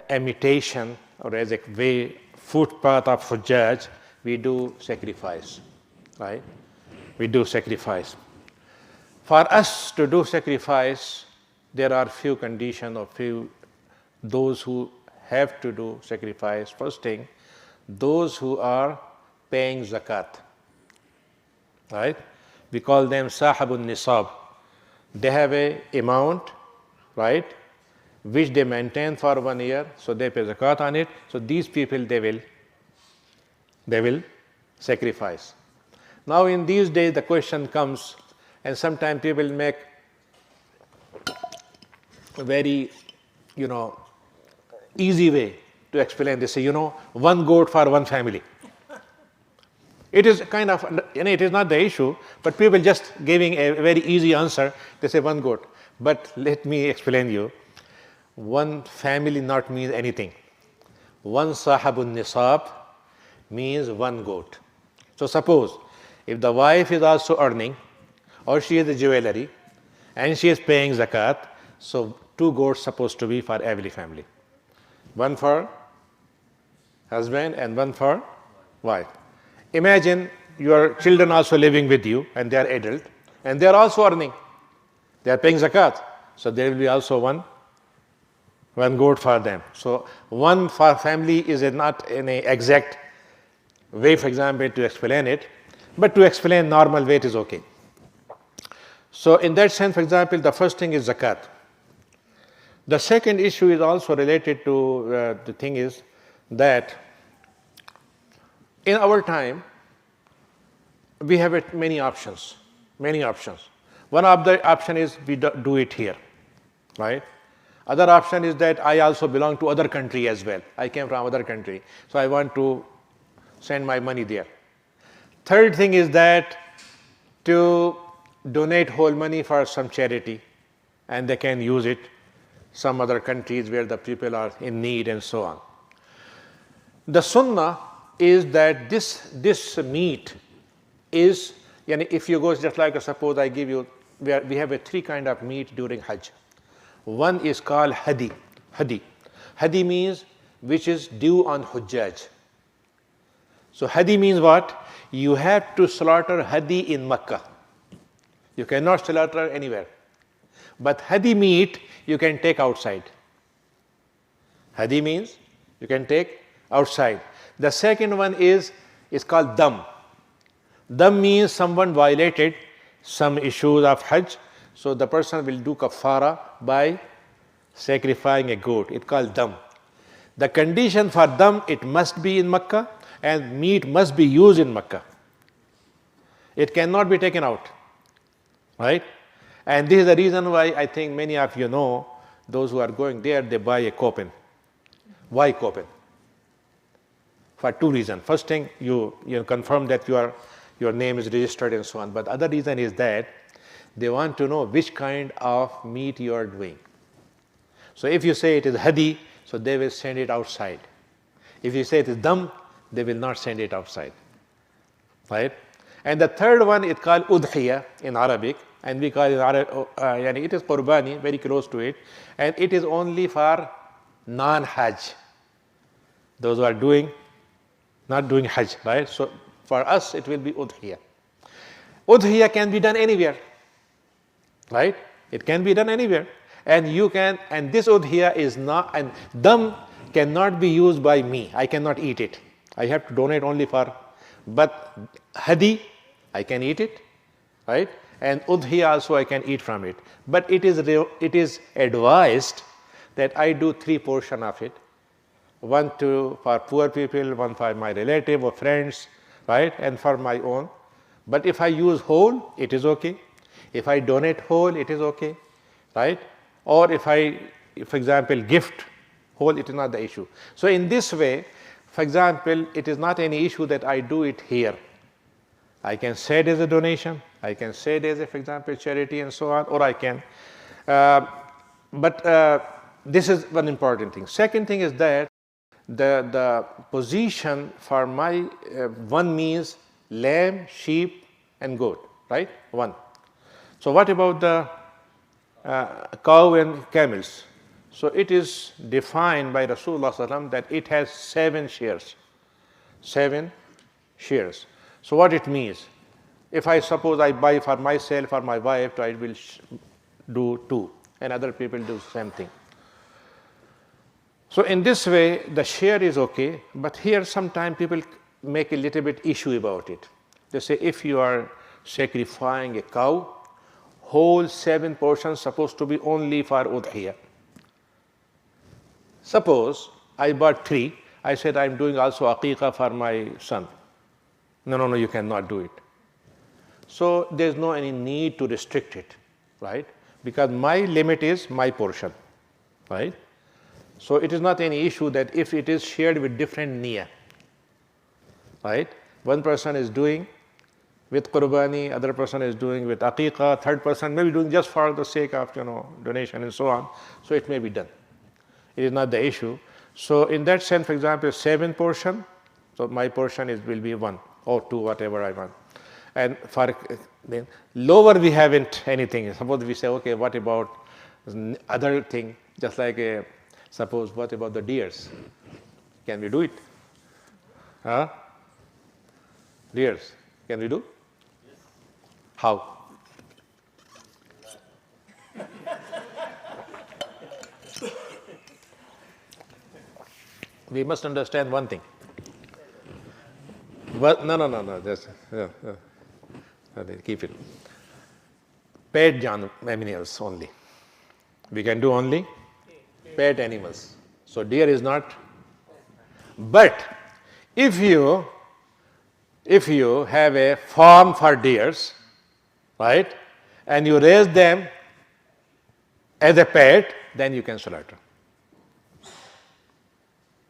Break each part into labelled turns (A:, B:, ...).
A: imitation or as a way, footpath of Hujjaj, we do sacrifice, right? We do sacrifice. For us to do sacrifice, there are few conditions or few those who have to do sacrifice. First thing, those who are paying zakat, right? We call them sahibun nisab. They have a amount, right, which they maintain for 1 year, so they pay zakat on it. So these people, they will sacrifice. Now in these days, the question comes, and sometimes people make a very, easy way to explain this. Say, 1 goat for 1 family. It is kind of, it is not the issue, but people just giving a very easy answer. They say 1 goat. But let me explain you. 1 family not means anything. 1 sahabun nisab means 1 goat. So suppose if the wife is also earning, or she is a jewelry, and she is paying zakat, so 2 goats supposed to be for every family. 1 for husband and 1 for wife. Imagine your children also living with you, and they are adult, and they are also earning. They are paying zakat, so there will be also one goat for them. So 1 for family is not in an exact way, for example, to explain it, but to explain normal way it is okay. So in that sense, for example, the first thing is zakat. The second issue is also related to the thing is that in our time, we have many options. One of the option is we do it here, right? Other option is that I also belong to other country as well. I came from other country, so I want to send my money there. Third thing is that to donate whole money for some charity, and they can use it some other countries where the people are in need and so on. The sunnah is that this meat is, if you go just like suppose I give you, we have 3 kind of meat during Hajj. One is called hadi. Hadi means which is due on Hujjaj. So hadi means what? You have to slaughter hadi in Makkah. You cannot slaughter anywhere. But hadi meat you can take outside. Hadi means you can take outside. The second one is called dam. Dam means someone violated some issues of Hajj, so the person will do kafara by sacrificing a goat. It's called dam. The condition for dam, it must be in Makkah, and meat must be used in Makkah. It cannot be taken out, right? And this is the reason why I think many of you know, those who are going there, they buy a coupon. Why coupon? For 2 reasons. First thing, you confirm that your name is registered and so on. But other reason is that they want to know which kind of meat you are doing. So if you say it is hadi, so they will send it outside. If you say it is dam, they will not send it outside, right? And the third one is called udhiyah in Arabic, and we call it it is qurbani, very close to it, and it is only for non-Hajj. Those who are not doing Hajj, right? So for us, it will be udhiyah. Udhiyah can be done anywhere, right? It can be done anywhere. And this udhiyah is not, and dam cannot be used by me. I cannot eat it. I have to donate only for, but hadi, I can eat it, right? And udhiyah also I can eat from it. But it is advised that I do 3 portions of it. 1 for poor people, 1 for my relative or friends, right? And for my own. But if I use whole, it is okay. If I donate whole, it is okay, right? Or if I, for example, gift whole, it is not the issue. So in this way, for example, it is not any issue that I do it here. I can say it as a donation, I can say it as a, for example, charity and so on, or I can. This is one important thing. Second thing is that the position for my one means lamb, sheep, and goat, right? 1. So what about the cow and camels? So it is defined by Rasulullah sallallahu alaihi wasallam that it has 7 shares. 7 shares. So what it means? If I suppose I buy for myself or my wife, I will do 2, and other people do the same thing. So in this way, the share is okay, but here sometimes people make a little bit issue about it. They say if you are sacrificing a cow, whole 7 portions supposed to be only for udhiyah. Suppose I bought 3, I said I'm doing also aqiqah for my son. No, you cannot do it. So there's no any need to restrict it, right? Because my limit is my portion, right? So it is not any issue that if it is shared with different niyyah, right? One person is doing with qurbani, other person is doing with aqiqah, third person may be doing just for the sake of donation and so on. So it may be done. It is not the issue. So in that sense, for example, 7 portion, so my portion will be 1 or 2, whatever I want. And for then lower we haven't anything. Suppose we say, okay, what about other thing, just like suppose what about the deers? Can we do it? Huh? Deers, can we do? Yes. How? We must understand one thing. But no. Just keep it. Pet animals only. We can do only pet animals. So deer is not. But if you have a farm for deers, right, and you raise them as a pet, then you can slaughter.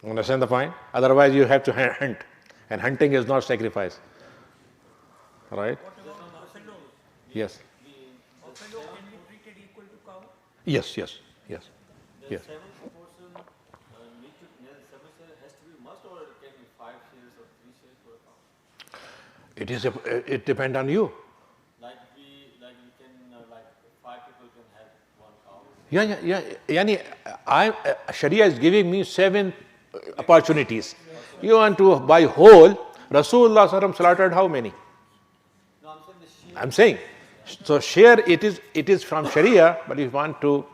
A: Understand the point? Otherwise, you have to hunt, and hunting is not sacrifice. Right? Yes.
B: Buffalo can be treated equal to cow?
A: Yes.
C: The 7th portion has to be must, or it can be 5 shares or 3 shares for a cow?
A: It depends on you.
C: Like we can 5 people can have 1 cow.
A: Yeah. Sharia is giving me 7 opportunities. You want to buy whole? Rasulullah sallallahu alaihi wasallam slaughtered how many?
C: No,
A: I'm saying. So share it is from Sharia, but if you want to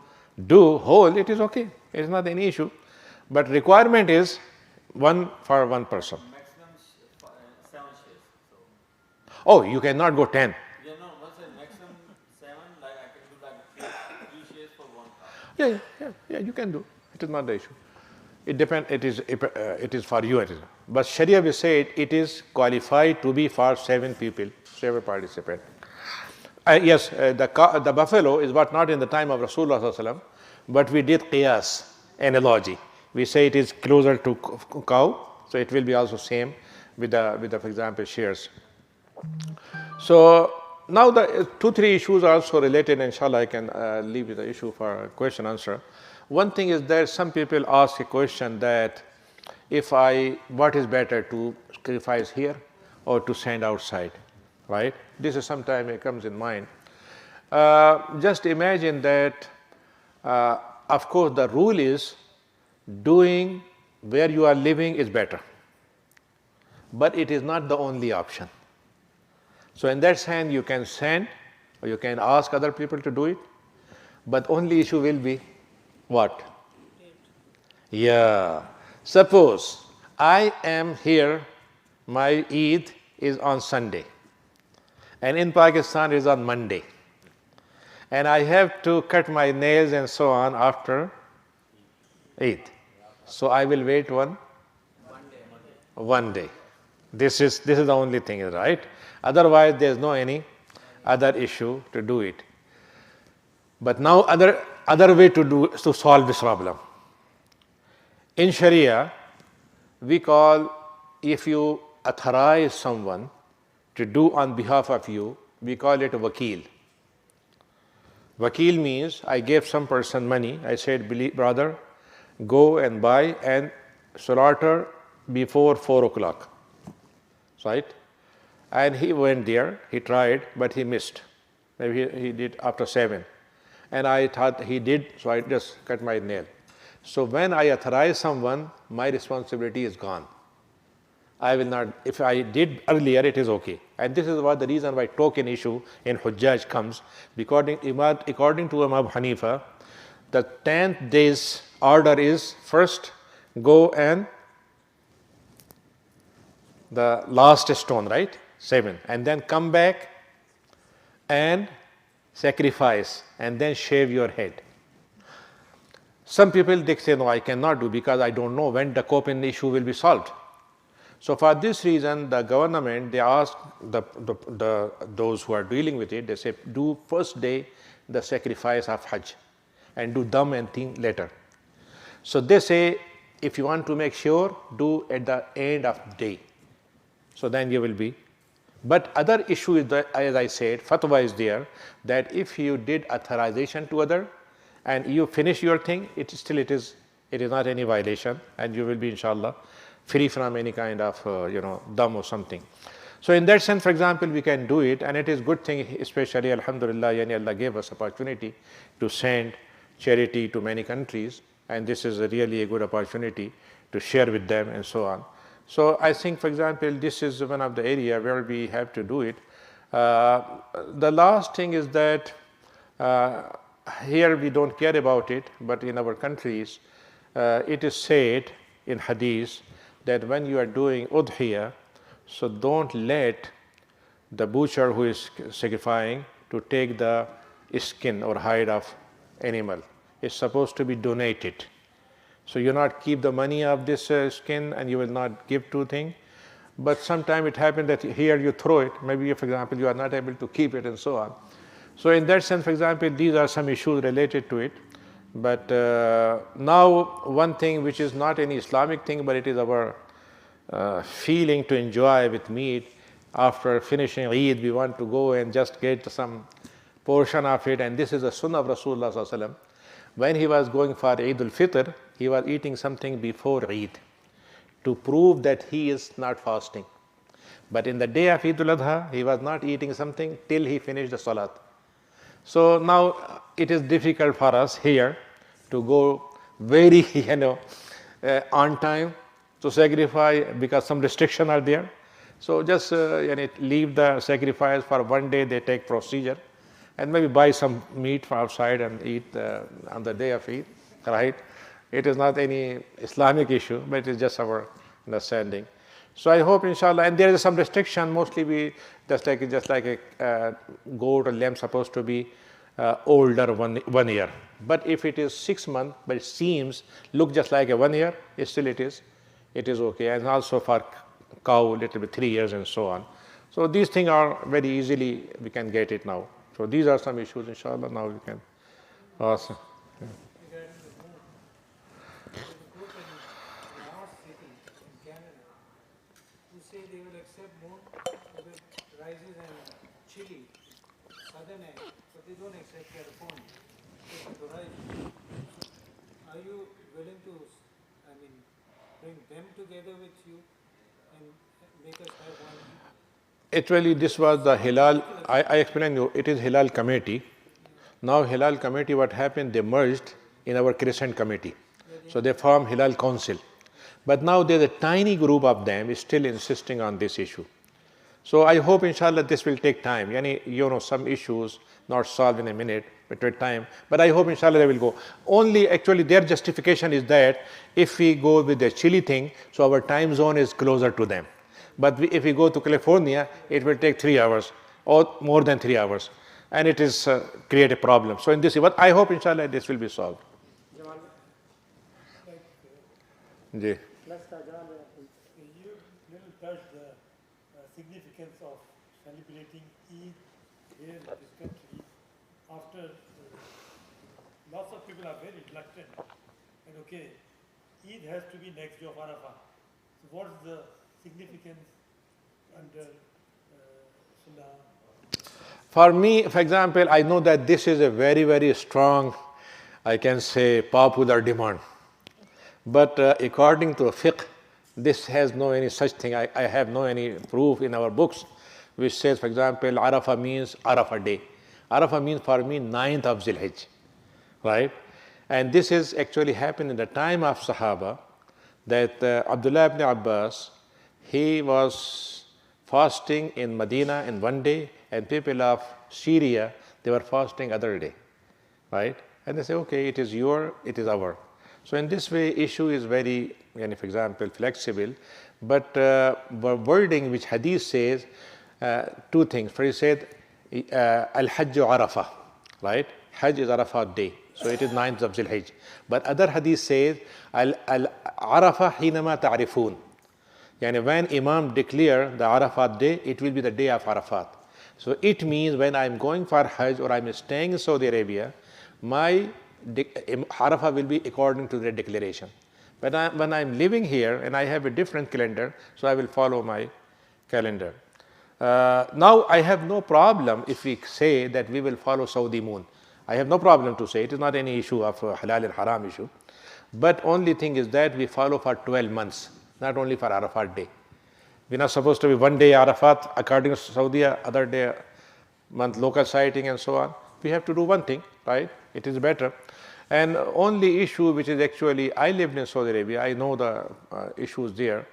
A: do whole, it is okay. It is not any issue. But requirement is 1 for 1 person.
C: Maximum 7 shares. So.
A: Oh, you cannot go 10.
C: Yeah, no, what's the maximum 7? Like I can do 3 shares for 1 cow.
A: Yeah, you can do. It is not the issue. It depends. It is for you. But Sharia will say it is qualified to be for 7 people, 7 participants. Yes, the buffalo is what not in the time of Rasulullah sallallahu alaihi wasallam, but we did qiyas, analogy. We say it is closer to cow, so it will be also same with the for example shares. So now the 2-3 issues are also related. Inshallah, I can leave the issue for question answer. One thing is that some people ask a question that what is better to sacrifice here or to send outside, right? This is sometimes it comes in mind. Just imagine that, of course, the rule is doing where you are living is better, but it is not the only option. So in that sense, you can send or you can ask other people to do it, but only issue will be what? Yeah. Suppose I am here, my Eid is on Sunday, and in Pakistan is on Monday, and I have to cut my nails and so on after Eid. So I will wait one day. This is the only thing, right? Otherwise, there is no any other issue to do it. But now other way to solve this problem. In Sharia, we call, if you authorize someone to do on behalf of you, we call it a wakil. Wakil means I gave some person money. I said, brother, go and buy and slaughter before 4 o'clock. Right? And he went there, he tried, but he missed. Maybe he did after 7. And I thought he did, so I just cut my nail. So when I authorize someone, my responsibility is gone. I will not, if I did earlier, it is okay. And this is what the reason why token issue in Hujjaj comes. According to Imam Hanifa, the 10th day's order is first go and the last stone, right? 7. And then come back and sacrifice and then shave your head. Some people, they say, no, I cannot do because I don't know when the copen issue will be solved. So for this reason, the government, they ask those who are dealing with it, they say, do first day the sacrifice of Hajj and do dam and thing later. So they say, if you want to make sure, do at the end of the day. So then you will be. But other issue is that, as I said, fatwa is there, that if you did authorization to other and you finish your thing, it is not any violation, and you will be, inshallah, free from any kind of dam or something. So in that sense, for example, we can do it, and it is good thing, especially alhamdulillah, Allah gave us opportunity to send charity to many countries, and this is really a good opportunity to share with them and so on. So I think, for example, this is one of the area where we have to do it. The last thing is that here we don't care about it, but in our countries, it is said in hadith that when you are doing udhiyah, so don't let the butcher who is sacrificing to take the skin or hide of animal. It's supposed to be donated. So you not keep the money of this skin and you will not give to thing. But sometimes it happens that here you throw it, maybe for example you are not able to keep it and so on. So in that sense, for example, these are some issues related to it. But now one thing which is not any Islamic thing, but it is our feeling to enjoy with meat. After finishing Eid, we want to go and just get some portion of it, and this is the sunnah of Rasulullah Sallallahu Alaihi Wasallam. When he was going for Eid al-Fitr, he was eating something before Eid to prove that he is not fasting. But in the day of Eid al-Adha, he was not eating something till he finished the Salat. So now it is difficult for us here to go very, on time to sacrifice because some restrictions are there. So just leave the sacrifice for one day, they take procedure, and maybe buy some meat from outside and eat on the day of Eid, right? It is not any Islamic issue, but it is just our understanding. So I hope, inshallah, and there is some restriction. Mostly we just like a goat or lamb supposed to be older 1 year. But if it is 6 months, but it seems look just like a 1 year, still it is okay. And also for cow, little bit 3 years and so on. So these things are very easily we can get it now. So these are some issues, inshallah. Now we can ask.
B: Say they will accept more with rices and chili, southern end, but they don't accept carbon. Are you willing to, bring them together with you and make us have one?
A: Actually, this was the Hilal. I explained you. It is Hilal committee. Now Hilal committee, what happened? They merged in our Crescent committee, so they formed Hilal Council. But now there's a tiny group of them still insisting on this issue. So I hope, inshallah, this will take time. Some issues not solved in a minute, but with time. But I hope, inshallah, they will go. Only, actually, their justification is that if we go with the Chile thing, so our time zone is closer to them. But if we go to California, it will take 3 hours or more than 3 hours. And it is create a problem. So in this, but I hope, inshallah, this will be solved. Ji.
D: You will touch the significance of celebrating Eid here in this country after lots of people are very reluctant. And okay, Eid has to be next day of Arafah. So what's the significance under Sunnah?
A: For me, for example, I know that this is a very, very strong, I can say, popular demand. But according to fiqh, this has no any such thing. I have no any proof in our books which says, for example, Arafah means Arafah day. Arafah means for me 9th of Zilhijjah, right? And this is actually happened in the time of Sahaba, that Abdullah ibn Abbas, he was fasting in Medina in one day, and people of Syria, they were fasting other day, right? And they say, okay, it is your, it is our. So in this way, issue is very, for example, flexible. But the wording which Hadith says, two things. First, he said, Al-Hajj Arafah, right? Hajj is Arafat day. So it is 9th of Zil-Hijj. But other Hadith says, Al-Arafah hinama ta'rifun. Yani when Imam declare the Arafat day, it will be the day of Arafat. So it means when I'm going for Hajj or I'm staying in Saudi Arabia, my Arafah will be according to the declaration. But when I'm living here and I have a different calendar, so I will follow my calendar. Now I have no problem if we say that we will follow Saudi moon. I have no problem to say, it is not any issue of halal and haram issue. But only thing is that we follow for 12 months, not only for Arafat day. We're not supposed to be one day Arafat according to Saudi, other day month local sighting and so on. We have to do one thing, right? It is better. And only issue which is actually, I lived in Saudi Arabia, I know the issues there.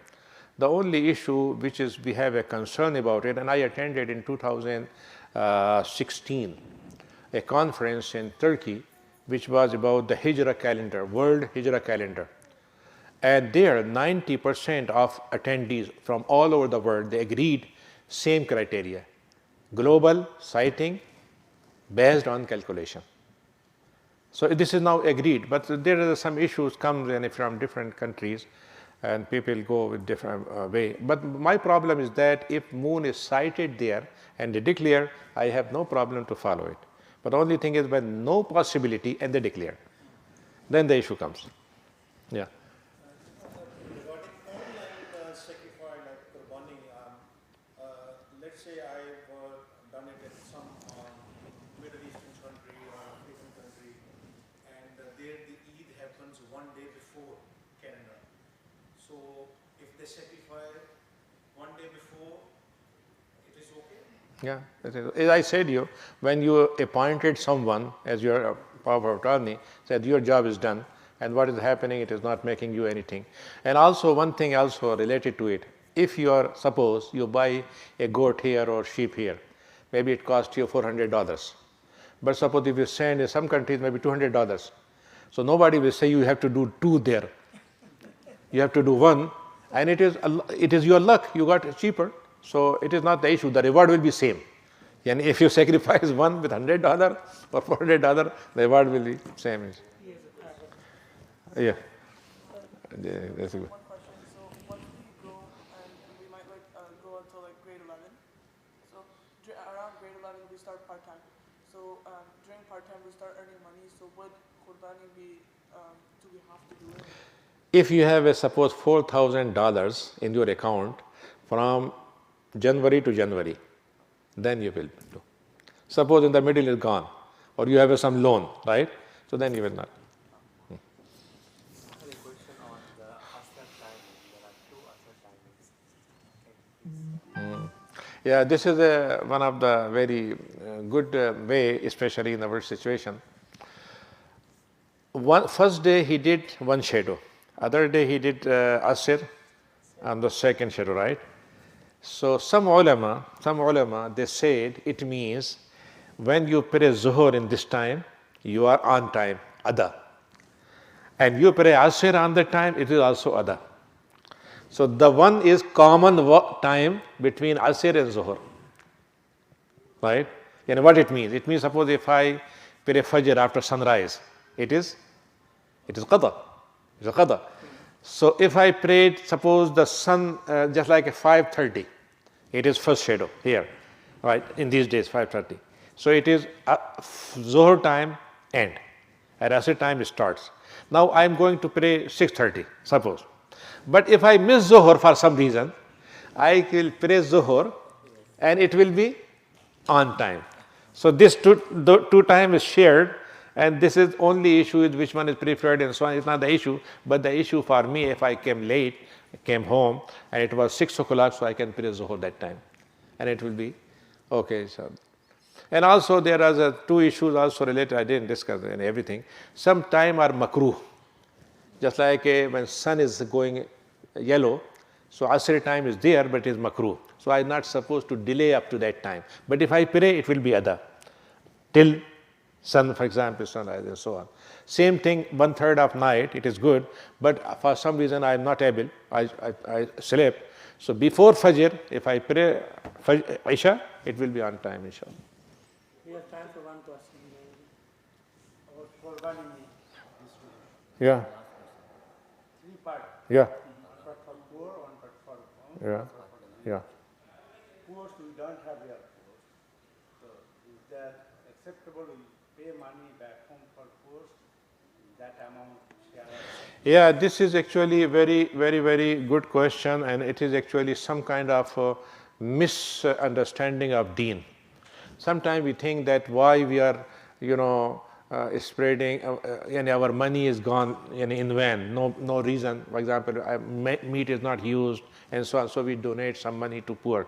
A: The only issue which is we have a concern about it, and I attended in 2016 a conference in Turkey which was about the Hijrah calendar, World Hijrah calendar. And there 90% of attendees from all over the world, they agreed same criteria, global sighting based on calculation. So this is now agreed, but there are some issues come from different countries and people go with different way. But my problem is that if moon is sighted there and they declare, I have no problem to follow it. But the only thing is when no possibility and they declare, then the issue comes. Yeah.
E: Regarding online sacrifice like Qurbani, let's say I've done it in some Middle Eastern country or African country, and there the Eid happens one day before Canada. So if they sacrifice one day before, it is okay?
A: Yeah, as I said you, when you appointed someone as your power of attorney, said your job is done, and what is happening, it is not making you anything. And also one thing also related to it, if you are, suppose you buy a goat here or sheep here, maybe it costs you $400. But suppose if you send in some countries maybe $200. So nobody will say you have to do two there. You have to do one, and it is your luck, you got it cheaper. So it is not the issue, the reward will be same. And if you sacrifice one with $100 or $400, the reward will be same. Yeah. That's a good.
F: One question. So once we go and we might go until grade 11. So around grade 11 we start part time. So during part time we start earning money. So would Qurbani be? Do we have to do it?
A: If you have suppose $4,000 in your account from January to January, then you will do. Suppose in the middle is gone, or you have some loan, right? So then you will not.
C: I have a question on the Asr timing. There are two Asr timings.
A: Yeah, this is one of the very good way, especially in our situation. First day he did one shadow, other day he did Asr on the second shadow, right? So some ulama, they said it means when you pray Zuhur in this time, you are on time, Ada. And you pray Asr on the time, it is also Ada. So the one is common time between Asr and Zuhur. Right? And what it means? It means suppose if I pray Fajr after sunrise, it is Qada. It's a Qada. So if I prayed, suppose the sun just like at 5:30, it is first shadow here, right? In these days, 5:30. So it is Zuhur time end, at Asr time it starts. Now I am going to pray 6:30, suppose. But if I miss Zuhur for some reason, I will pray Zuhur and it will be on time. So this two time is shared. And this is only issue with which one is preferred and so on. It's not the issue, but the issue for me, if I came late, came home, and it was 6 o'clock, so I can pray Zuhur that time. And it will be okay. So And also there are two issues also related, I didn't discuss everything. Some time are makruh. Just like when sun is going yellow, so Asr time is there, but it is makruh. So I am not supposed to delay up to that time. But if I pray, it will be ada. Till sun, for example, sunrise and so on. Same thing, 1/3 of night, it is good, but for some reason I am not able, I slept. So before Fajr, if I pray Isha, it will be on time, inshallah.
D: We have time for one question. About Qurbani this week.
A: Yeah,
D: 3 parts.
A: yeah,
D: One part for poor, one part for
A: yeah, yeah.
D: poor. We don't have their poor. So is that acceptable? We pay money back home for poor. That amount share.
A: Yeah, this is actually a very good question, and it is actually some kind of misunderstanding of deen. Sometimes we think that why we are, spreading, and our money is gone in vain, no reason. For example, meat is not used, and so on. So we donate some money to poor.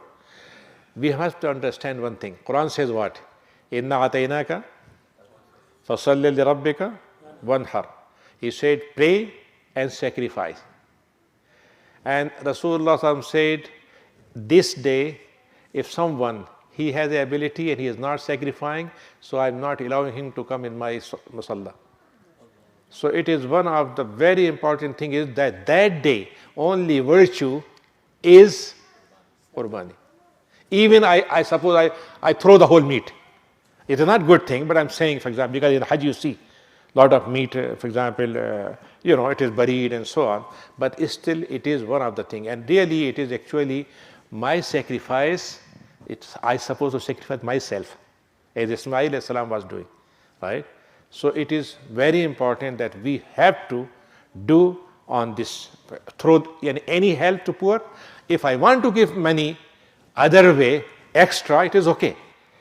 A: We have to understand one thing. Quran says what? Inna atainaka fasalli li rabbika wanhar. He said, pray and sacrifice. And Rasulullah SAW said, this day, if someone, he has the ability and he is not sacrificing, so I am not allowing him to come in my musalla. So it is one of the very important thing is that day only virtue is qurbani. Even I suppose I throw the whole meat. It is not good thing, but I'm saying, for example, because in Hajj you see a lot of meat, for example, it is buried and so on, but still it is one of the thing. And really it is actually my sacrifice, I suppose to sacrifice myself, as Ismail as salam was doing, right? So it is very important that we have to do on this, throw any help to poor. If I want to give money other way, extra, it is okay.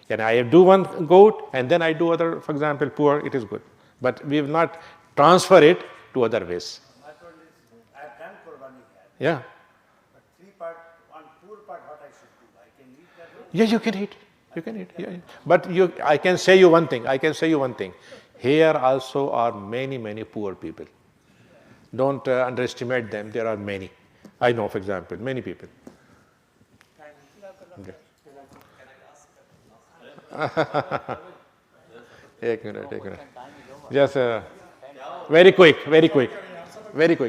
A: And I do one goat and then I do other, for example, poor, it is good. But we will not transfer it to other ways.
D: My point is, I have done Qurbani here.
A: Yeah.
D: But 3 part, on poor part, what I should do? I can eat that one?
A: Yeah, you can eat. You can eat. Yeah. But I can say you one thing. Here also are many poor people. Don't underestimate them. There are many. I know, for example, many people. Okay. एक minute just very quick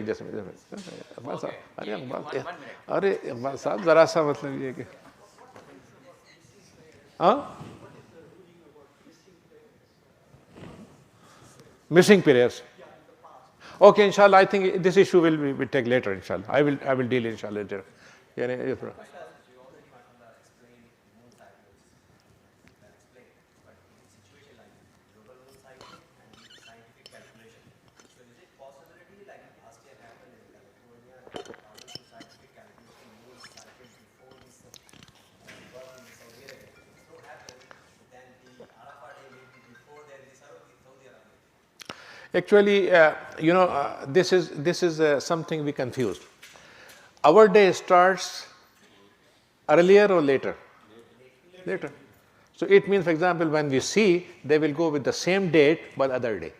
A: just बस अरे बस साहब जरा सा मतलब ये कि missing periods. Okay, inshallah, I think this issue will be take later, inshallah. I will deal inshallah later. Actually, this is something we confused. Our day starts earlier or later? Later. So it means, for example, when we see, they will go with the same date but other day.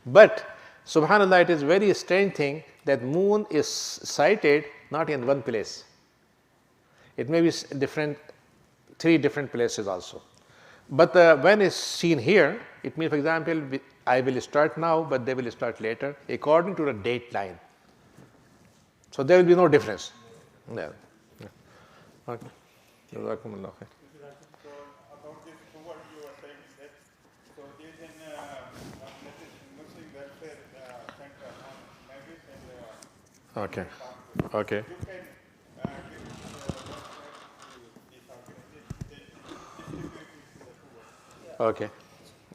A: But subhanallah, it is very strange thing that moon is sighted not in one place. It may be 3 different places also. But when it's seen here, it means, for example, I will start now, but they will start later, according to the date line. So there will be no difference. Yeah. Okay. Jazakumullah khair.
G: So about this poor, you were saying that so there is an Muslim welfare center on Masjid and
A: Okay. Okay.
G: you can give this organization, they distribute it to the poor.
A: Okay.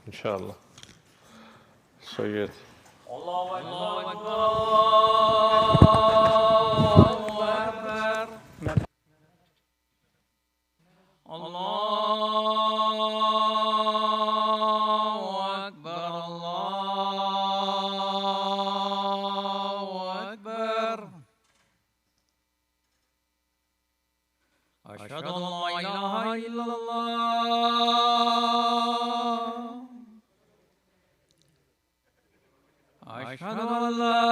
A: Inshallah. So yes.
C: Allahu Akbar. Allahu Akbar. Allahu Akbar.
H: أشهد أن لا إله إلا الله أشهد أن لا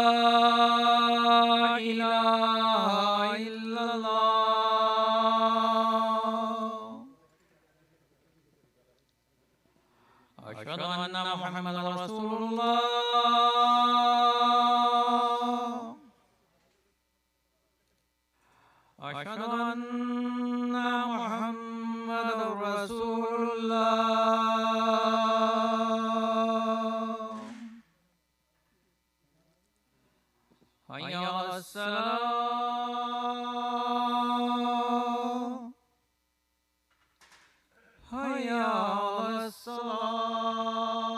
H: إله إلا الله أشهد أن محمدا رسول الله أشهد أن محمدا رسول الله حي على الصلاة حي على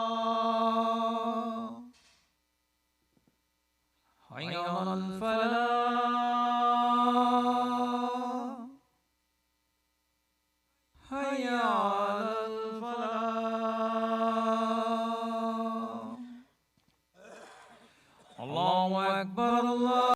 H: الصلاة حي على الفلاح حي على